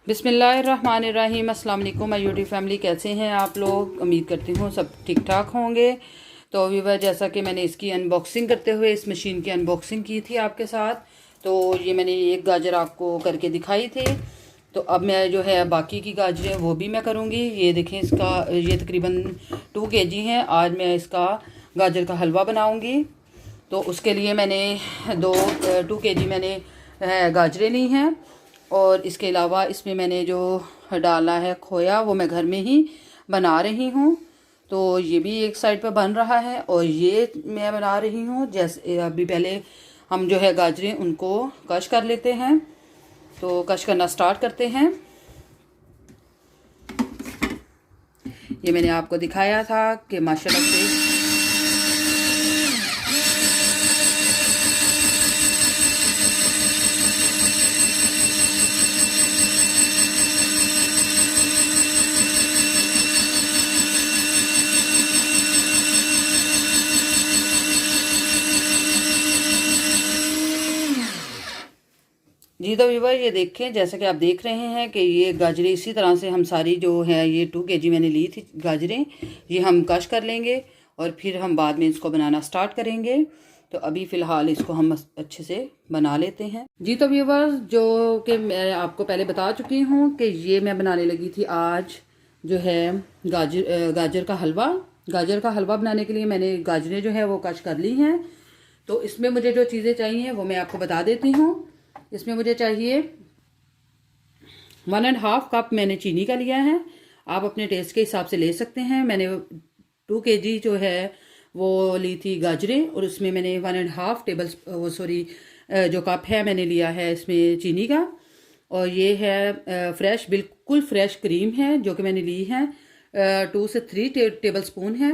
बिस्मिल्लाहिर्रहमानिर्रहीम। अस्सलाम वालेकुम माय यूट्यूब फैमिली, कैसे हैं आप लोग? उम्मीद करती हूँ सब ठीक ठाक होंगे। तो व्यूअर, जैसा कि मैंने इसकी अनबॉक्सिंग करते हुए इस मशीन की अनबॉक्सिंग की थी आपके साथ, तो ये मैंने एक गाजर आपको करके दिखाई थी। तो अब मैं जो है बाकी की गाजरें वो भी मैं करूँगी। ये देखें, इसका ये तकरीबन 2 kg है। आज मैं इसका गाजर का हलवा बनाऊँगी। तो उसके लिए मैंने 2 kg मैंने गाजरें ली हैं, और इसके अलावा इसमें मैंने जो डाला है खोया, वो मैं घर में ही बना रही हूँ। तो ये भी एक साइड पर बन रहा है, और ये मैं बना रही हूँ। जैसे अभी पहले हम जो है गाजरें उनको कश कर लेते हैं। तो कश करना स्टार्ट करते हैं। ये मैंने आपको दिखाया था कि माशाल्लाह से जी। तो व्यूअर, ये देखें, जैसे कि आप देख रहे हैं कि ये गाजरें इसी तरह से हम सारी जो है ये 2 kg मैंने ली थी गाजरें, ये हम कश कर लेंगे और फिर हम बाद में इसको बनाना स्टार्ट करेंगे। तो अभी फ़िलहाल इसको हम अच्छे से बना लेते हैं। जी। तो व्यूअर, जो कि मैं आपको पहले बता चुकी हूँ कि ये मैं बनाने लगी थी आज जो है गाजर का हलवा। गाजर का हलवा बनाने के लिए मैंने गाजरें जो है वो कश कर ली हैं। तो इसमें मुझे जो चीज़ें चाहिए वो मैं आपको बता देती हूँ। इसमें मुझे चाहिए 1.5 कप मैंने चीनी का लिया है। आप अपने टेस्ट के हिसाब से ले सकते हैं। मैंने 2 kg जो है वो ली थी गाजरें, और उसमें मैंने 1.5 जो कप है मैंने लिया है इसमें चीनी का। और ये है फ्रेश, बिल्कुल फ्रेश क्रीम है जो कि मैंने ली है। 2 से 3 टेबल स्पून है।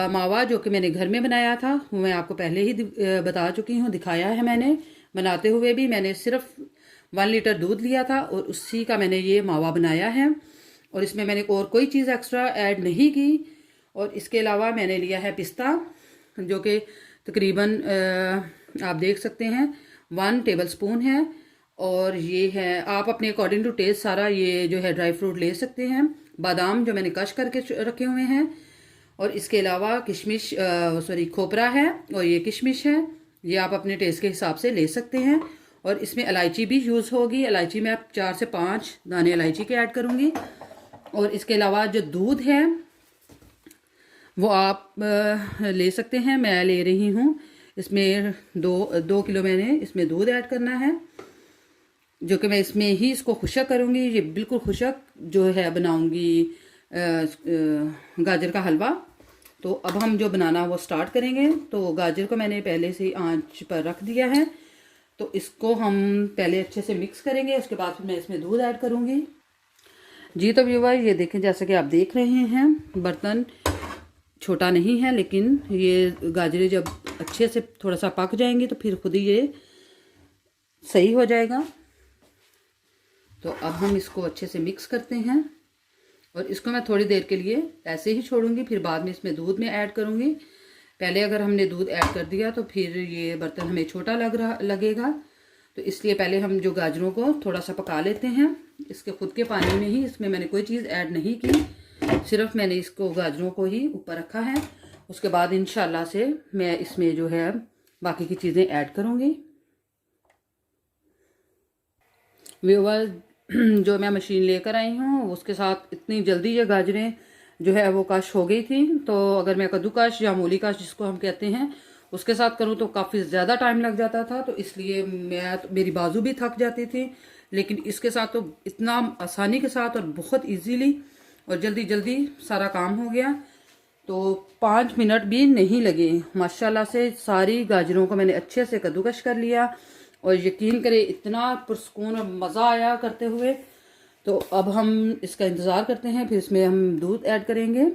मावा जो कि मैंने घर में बनाया था वो मैं आपको पहले ही बता चुकी हूँ, दिखाया है मैंने बनाते हुए भी। मैंने सिर्फ 1 लीटर दूध लिया था और उसी का मैंने ये मावा बनाया है, और इसमें मैंने और कोई चीज़ एक्स्ट्रा ऐड नहीं की। और इसके अलावा मैंने लिया है पिस्ता, जो कि तकरीबन आप देख सकते हैं 1 टेबल स्पून है। और ये है, आप अपने अकॉर्डिंग टू टेस्ट सारा ये जो है ड्राई फ्रूट ले सकते हैं। बादाम जो मैंने कश करके रखे हुए हैं, और इसके अलावा किशमिश खोपरा है, और ये किशमिश है। ये आप अपने टेस्ट के हिसाब से ले सकते हैं। और इसमें इलायची भी यूज़ होगी। इलायची में आप 4 से 5 दाने इलायची के ऐड करूँगी। और इसके अलावा जो दूध है वो आप ले सकते हैं। मैं ले रही हूँ इसमें 2 किलो मैंने इसमें दूध ऐड करना है, जो कि मैं इसमें ही इसको खुशक करूँगी। ये बिल्कुल खुशक जो है बनाऊँगी गाजर का हलवा। तो अब हम जो बनाना वो स्टार्ट करेंगे। तो गाजर को मैंने पहले से ही आंच पर रख दिया है। तो इसको हम पहले अच्छे से मिक्स करेंगे, उसके बाद फिर मैं इसमें दूध ऐड करूँगी। जी। तो व्यूअर, ये देखें, जैसे कि आप देख रहे हैं बर्तन छोटा नहीं है, लेकिन ये गाजरें जब अच्छे से थोड़ा सा पक जाएंगी तो फिर खुद ही ये सही हो जाएगा। तो अब हम इसको अच्छे से मिक्स करते हैं, और इसको मैं थोड़ी देर के लिए ऐसे ही छोड़ूंगी, फिर बाद में इसमें दूध में ऐड करूंगी। पहले अगर हमने दूध ऐड कर दिया तो फिर ये बर्तन हमें छोटा लगेगा। तो इसलिए पहले हम जो गाजरों को थोड़ा सा पका लेते हैं इसके खुद के पानी में ही। इसमें मैंने कोई चीज़ ऐड नहीं की, सिर्फ मैंने इसको गाजरों को ही ऊपर रखा है। उसके बाद इंशाल्लाह से मैं इसमें जो है बाकी की चीज़ें ऐड करूँगी। व्यूअर, जो मैं मशीन लेकर आई हूँ उसके साथ इतनी जल्दी ये गाजरें जो है वो कश हो गई थी। तो अगर मैं कद्दूकश या मूली कश जिसको हम कहते हैं उसके साथ करूँ तो काफ़ी ज़्यादा टाइम लग जाता था। तो इसलिए मेरी बाजू भी थक जाती थी। लेकिन इसके साथ तो इतना आसानी के साथ और बहुत इजीली और जल्दी जल्दी सारा काम हो गया। तो 5 मिनट भी नहीं लगे। माशाल्लाह से सारी गाजरों को मैंने अच्छे से कद्दूकश कर लिया, और यकीन करें इतना पुरस्कून और मज़ा आया करते हुए। तो अब हम इसका इंतज़ार करते हैं, फिर इसमें हम दूध ऐड करेंगे।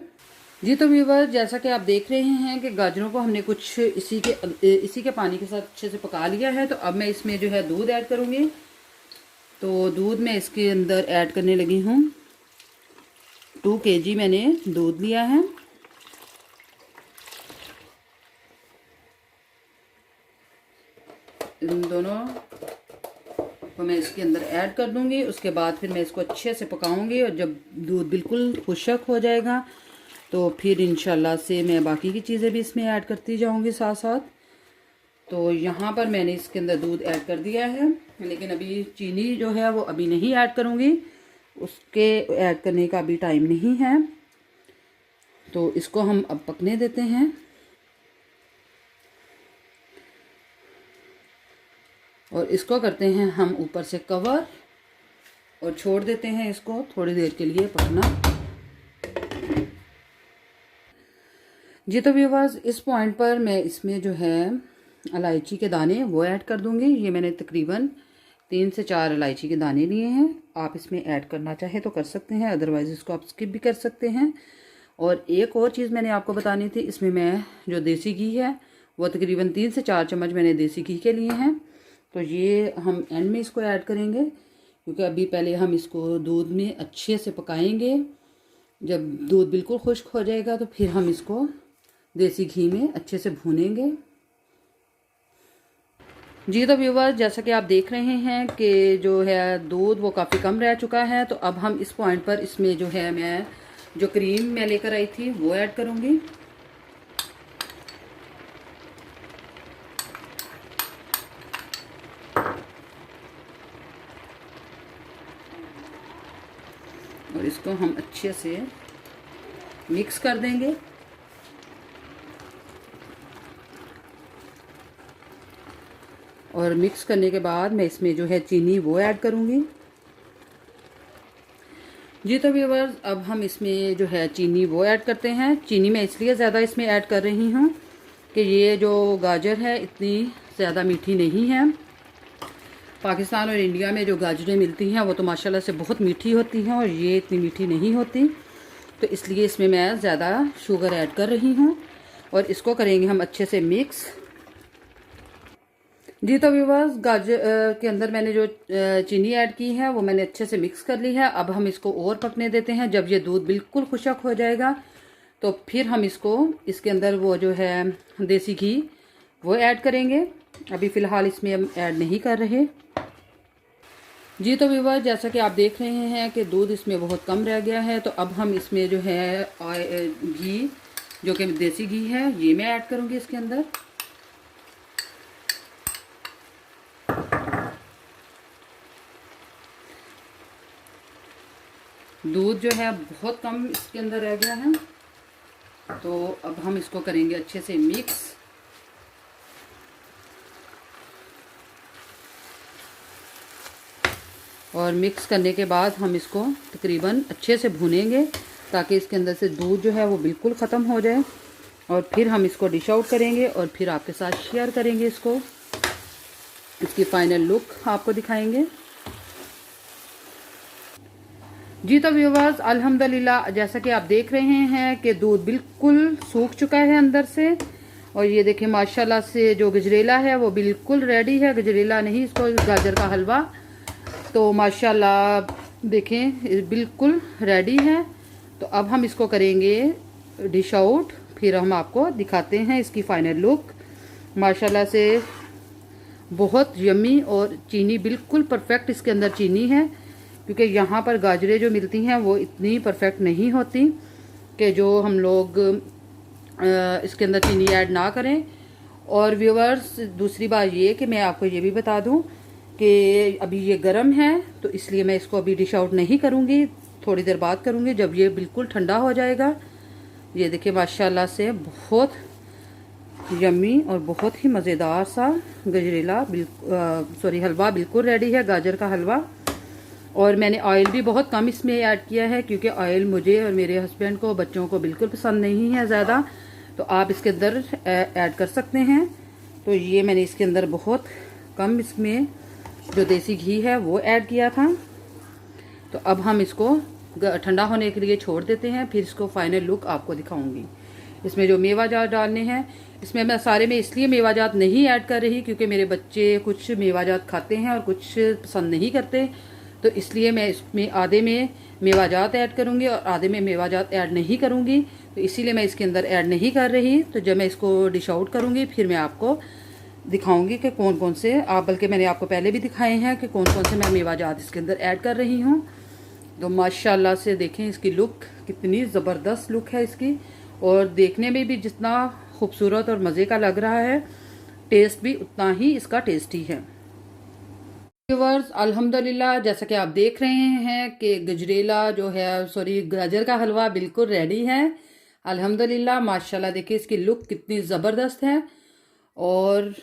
जी। तो व्यूअर, जैसा कि आप देख रहे हैं कि गाजरों को हमने कुछ इसी के पानी के साथ अच्छे से पका लिया है। तो अब मैं इसमें जो है दूध ऐड करूँगी। तो दूध मैं इसके अंदर ऐड करने लगी हूँ। 2 kg मैंने दूध लिया है। इन दोनों तो मैं इसके अंदर ऐड कर दूंगी। उसके बाद फिर मैं इसको अच्छे से पकाऊंगी और जब दूध बिल्कुल खुशक हो जाएगा तो फिर इंशाल्लाह से मैं बाकी की चीज़ें भी इसमें ऐड करती जाऊंगी साथ साथ। तो यहाँ पर मैंने इसके अंदर दूध ऐड कर दिया है, लेकिन अभी चीनी जो है वो अभी नहीं ऐड करूँगी, उसके ऐड करने का अभी टाइम नहीं है। तो इसको हम अब पकने देते हैं और इसको करते हैं हम ऊपर से कवर और छोड़ देते हैं इसको थोड़ी देर के लिए पकना। जी तो व्यूअर्स, इस पॉइंट पर मैं इसमें जो है इलायची के दाने वो ऐड कर दूंगी। ये मैंने तकरीबन 3 से 4 इलायची के दाने लिए हैं। आप इसमें ऐड करना चाहे तो कर सकते हैं, अदरवाइज़ इसको आप स्किप भी कर सकते हैं। और एक और चीज़ मैंने आपको बतानी थी, इसमें मैं जो देसी घी है वो तकरीबन 3 से 4 चम्मच मैंने देसी घी के लिए हैं। तो ये हम एंड में इसको ऐड करेंगे, क्योंकि अभी पहले हम इसको दूध में अच्छे से पकाएंगे। जब दूध बिल्कुल खुश्क हो जाएगा तो फिर हम इसको देसी घी में अच्छे से भूनेंगे। जी तो व्यूअर्स, जैसा कि आप देख रहे हैं कि जो है दूध वो काफ़ी कम रह चुका है। तो अब हम इस पॉइंट पर इसमें जो है मैं जो क्रीम मैं लेकर आई थी वो ऐड करूँगी। और इसको हम अच्छे से मिक्स कर देंगे। और मिक्स करने के बाद मैं इसमें जो है चीनी वो ऐड करूँगी। जी तो व्यूअर्स, अब हम इसमें जो है चीनी वो ऐड करते हैं। चीनी मैं इसलिए ज़्यादा इसमें ऐड कर रही हूँ कि ये जो गाजर है इतनी ज़्यादा मीठी नहीं है। पाकिस्तान और इंडिया में जो गाजरें मिलती हैं वो तो माशाल्लाह से बहुत मीठी होती हैं और ये इतनी मीठी नहीं होती, तो इसलिए इसमें मैं ज़्यादा शुगर ऐड कर रही हूँ। और इसको करेंगे हम अच्छे से मिक्स। जी तो व्यूअर्स, गाजर के अंदर मैंने जो चीनी ऐड की है वो मैंने अच्छे से मिक्स कर ली है। अब हम इसको और पकने देते हैं। जब ये दूध बिल्कुल खुशक हो जाएगा तो फिर हम इसको इसके अंदर वो जो है देसी घी वो ऐड करेंगे। अभी फ़िलहाल इसमें हम ऐड नहीं कर रहे। जी तो व्यूअर्स, जैसा कि आप देख रहे हैं कि दूध इसमें बहुत कम रह गया है, तो अब हम इसमें जो है घी जो कि देसी घी है ये मैं ऐड करूँगी इसके अंदर। दूध जो है बहुत कम इसके अंदर रह गया है, तो अब हम इसको करेंगे अच्छे से मिक्स। और मिक्स करने के बाद हम इसको तकरीबन अच्छे से भूनेंगे ताकि इसके अंदर से दूध जो है वो बिल्कुल ख़त्म हो जाए। और फिर हम इसको डिश आउट करेंगे और फिर आपके साथ शेयर करेंगे इसको, इसकी फाइनल लुक आपको दिखाएंगे। जी तो व्यूअर्स, अल्हम्दुलिल्लाह, जैसा कि आप देख रहे हैं कि दूध बिल्कुल सूख चुका है अंदर से। और ये देखिए माशाल्लाह से जो गजरेला है वो बिल्कुल रेडी है। गजरेला नहीं, इसको गाजर का हलवा। तो माशाल्लाह देखें बिल्कुल रेडी है। तो अब हम इसको करेंगे डिश आउट, फिर हम आपको दिखाते हैं इसकी फाइनल लुक। माशाल्लाह से बहुत यम्मी और चीनी बिल्कुल परफेक्ट इसके अंदर चीनी है, क्योंकि यहाँ पर गाजरें जो मिलती हैं वो इतनी परफेक्ट नहीं होती कि जो हम लोग इसके अंदर चीनी ऐड ना करें। और व्यूअर्स, दूसरी बात ये कि मैं आपको ये भी बता दूं कि अभी ये गर्म है, तो इसलिए मैं इसको अभी डिश आउट नहीं करूँगी, थोड़ी देर बाद करूँगी जब ये बिल्कुल ठंडा हो जाएगा। ये देखिए माशाल्लाह से बहुत यम्मी और बहुत ही मज़ेदार सा गजरेला हलवा बिल्कुल रेडी है, गाजर का हलवा। और मैंने ऑयल भी बहुत कम इसमें ऐड किया है, क्योंकि ऑयल मुझे और मेरे हस्बैंड को, बच्चों को बिल्कुल पसंद नहीं है ज़्यादा। तो आप इसके अंदर ऐड कर सकते हैं। तो ये मैंने इसके अंदर बहुत कम इसमें जो देसी घी है वो ऐड किया था। तो अब हम इसको ठंडा होने के लिए छोड़ देते हैं, फिर इसको फाइनल लुक आपको दिखाऊंगी। इसमें जो मेवाजात डालने हैं, इसमें मैं सारे में इसलिए मेवाजात नहीं ऐड कर रही क्योंकि मेरे बच्चे कुछ मेवाजात खाते हैं और कुछ पसंद नहीं करते। तो इसलिए मैं इसमें आधे में मेवाजात ऐड करूँगी और आधे में मेवाजात ऐड नहीं करूँगी। तो इसीलिए मैं इसके अंदर ऐड नहीं कर रही। तो जब मैं इसको डिश आउट करूँगी फिर मैं आपको दिखाऊंगी कि कौन कौन से बल्कि मैंने आपको पहले भी दिखाए हैं कि कौन कौन से मैं मेवाजात इसके अंदर ऐड कर रही हूँ। तो माशाल्लाह से देखें इसकी लुक कितनी ज़बरदस्त लुक है इसकी, और देखने में भी जितना खूबसूरत और मज़े का लग रहा है, टेस्ट भी उतना ही इसका टेस्टी है। व्यूअर्स अल्हम्दुलिल्लाह, जैसा कि आप देख रहे हैं कि गजरेला जो है गाजर का हलवा बिल्कुल रेडी है अल्हम्दुलिल्लाह। माशाल्लाह देखिए इसकी लुक कितनी ज़बरदस्त है, और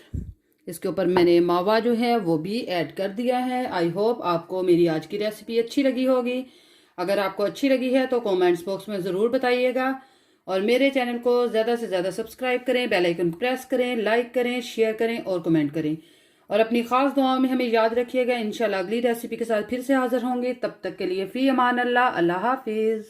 इसके ऊपर मैंने मावा जो है वो भी ऐड कर दिया है। आई होप आपको मेरी आज की रेसिपी अच्छी लगी होगी। अगर आपको अच्छी लगी है तो कमेंट्स बॉक्स में ज़रूर बताइएगा, और मेरे चैनल को ज़्यादा से ज़्यादा सब्सक्राइब करें, बेल आइकन प्रेस करें, लाइक करें, शेयर करें और कमेंट करें, और अपनी ख़ास दुआओं में हमें याद रखिएगा। इंशाल्लाह अगली रेसिपी के साथ फिर से हाजिर होंगे। तब तक के लिए फ़ी अमान अल्लाह, अल्लाह हाफिज़।